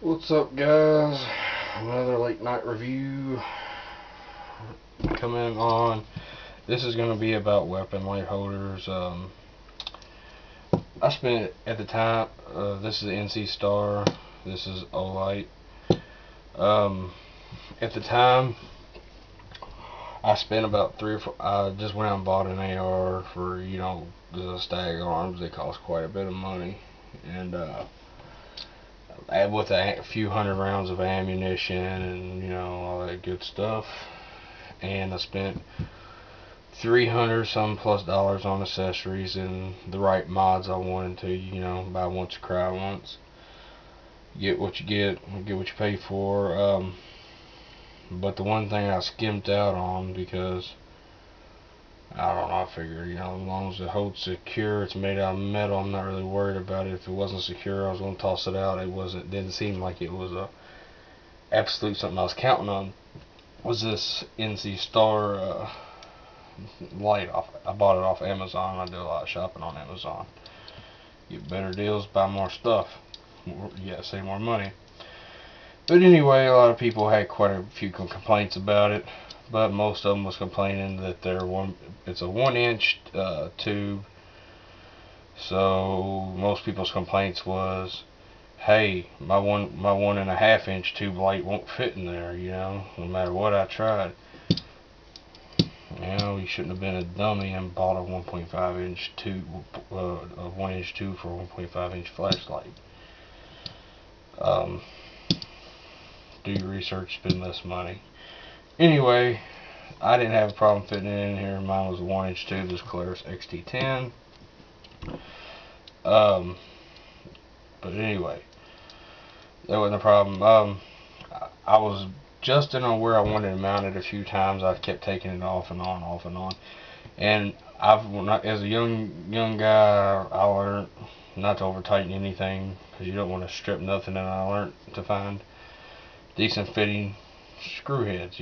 What's up, guys? Another late night review coming on. This is going to be about weapon light holders. I spent at the time, this is NC Star, this is Olight. At the time, I spent about I just went out and bought an AR for, the stag arms. They cost quite a bit of money. And, with a few hundred rounds of ammunition and all that good stuff, and I spent 300 some plus dollars on accessories and the right mods I wanted to. Buy once, cry once. Get what you get what you pay for. But the one thing I skimped out on, because I don't know, I figured, as long as it holds secure, it's made out of metal, I'm not really worried about it. If it wasn't secure, I was going to toss it out. Didn't seem like it was a absolute something I was counting on. Was this NC Star light off? I bought it off Amazon. I do a lot of shopping on Amazon. Get better deals, buy more stuff. Save more money. But anyway, a lot of people had quite a few complaints about it, but most of them was complaining that it's a 1-inch tube. So most people's complaints was, hey, my 1.5-inch tube light won't fit in there. No matter what I tried. You shouldn't have been a dummy and bought a 1.5-inch tube, a 1-inch tube for a 1.5-inch flashlight. Do your research, spend less money. Anyway, I didn't have a problem fitting it in here. Mine was a 1-inch tube, this Claris XT10. But anyway, that wasn't a problem. I was adjusting on where I wanted to mount it a few times. I kept taking it off and on, off and on. And as a young guy, I learned not to over tighten anything, because you don't want to strip nothing. And I learned to find decent fitting screw heads,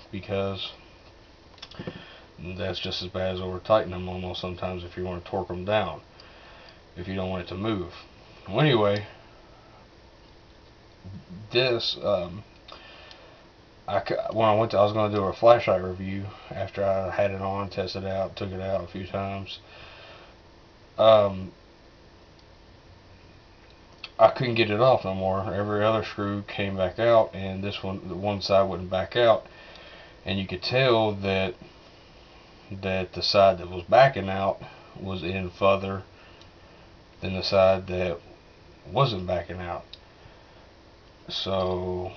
because that's just as bad as over tightening them almost sometimes, if you want to torque them down, if you don't want it to move. Well, anyway, this when I was going to do a flashlight review after I had it on, tested it out, took it out a few times. I couldn't get it off no more. Every other screw came back out, and the one side wouldn't back out. And you could tell that the side that was backing out was in further than the side that wasn't backing out. So,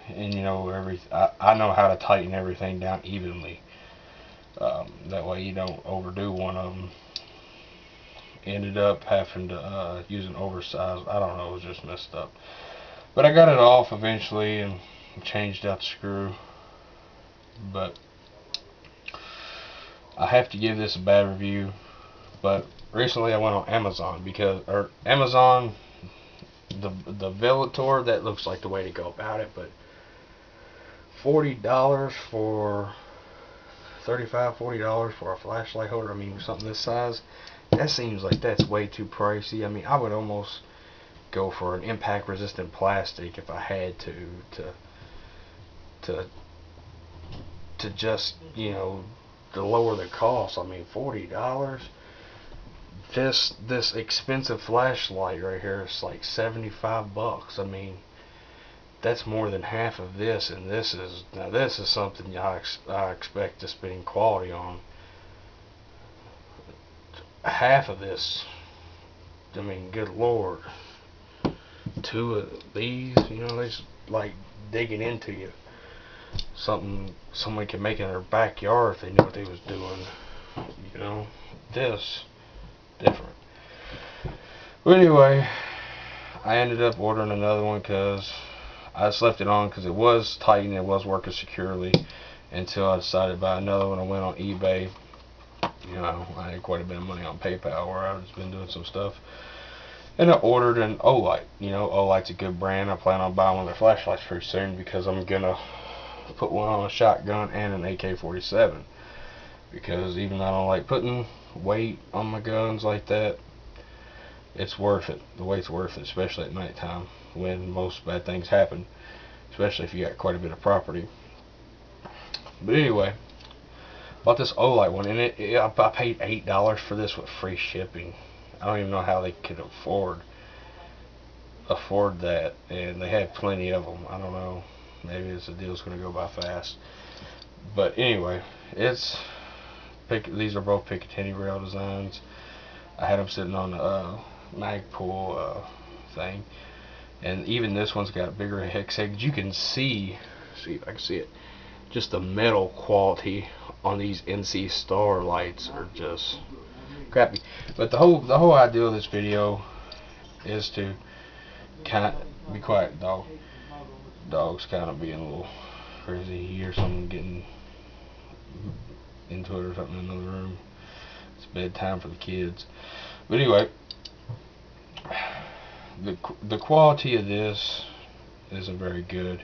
and I know how to tighten everything down evenly. That way you don't overdo one of them. Ended up having to use an oversized, I don't know, it was just messed up. But I got it off eventually and changed out the screw. But I have to give this a bad review. But recently I went on Amazon, the Velotor, that looks like the way to go about it. But $40 for $40 for a flashlight holder, I mean something this size, that seems like that's way too pricey. I mean, I would almost go for an impact resistant plastic if I had to just, to lower the cost. I mean, $40. This expensive flashlight right here is like $75. I mean, that's more than half of this, and this is something I expect to spend quality on. Half of this, I mean, good lord. Two of these, they just like digging into you. Something somebody could make in their backyard if they knew what they was doing. This different. But anyway, I ended up ordering another one because I just left it on because it was tight and it was working securely, until I decided to buy another one. I went on eBay. I had quite a bit of money on PayPal where I've just been doing some stuff. And I ordered an Olight. Olight's a good brand. I plan on buying one of their flashlights pretty soon, because I'm going to put one on a shotgun and an AK-47. Because even though I don't like putting weight on my guns like that, it's worth it. The wait's worth it, especially at nighttime when most bad things happen, especially if you got quite a bit of property. But anyway, bought this Olight one, and I paid $8 for this with free shipping. I don't even know how they could afford that, and they had plenty of them. I don't know. Maybe it's a deal's going to go by fast. But anyway, these are both Picatinny rail designs. I had them sitting on the Magpul thing, and even this one's got a bigger hex head. You can see if I can see it. Just the metal quality on these NC Star lights are just crappy. But the whole idea of this video is to kind of be quiet. Dog's kind of being a little crazy. He hears someone getting into it or something in another room. It's bedtime for the kids. But anyway, the quality of this isn't very good.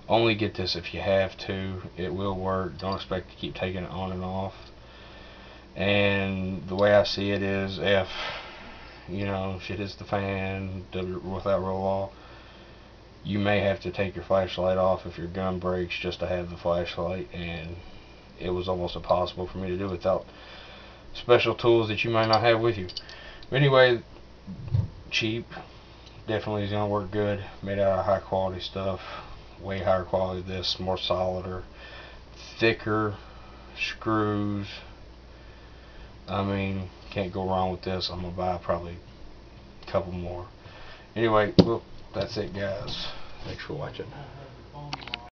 Only get this if you have to. It will work. Don't expect to keep taking it on and off. And the way I see it is, if shit hits the fan without roll off, you may have to take your flashlight off if your gun breaks just to have the flashlight, and it was almost impossible for me to do without special tools that you might not have with you. But anyway, cheap, definitely is going to work good. Made out of high quality stuff, way higher quality than this, more solider, thicker screws. I mean, can't go wrong with this. I'm going to buy probably a couple more. Anyway, well, that's it, guys. Thanks for watching.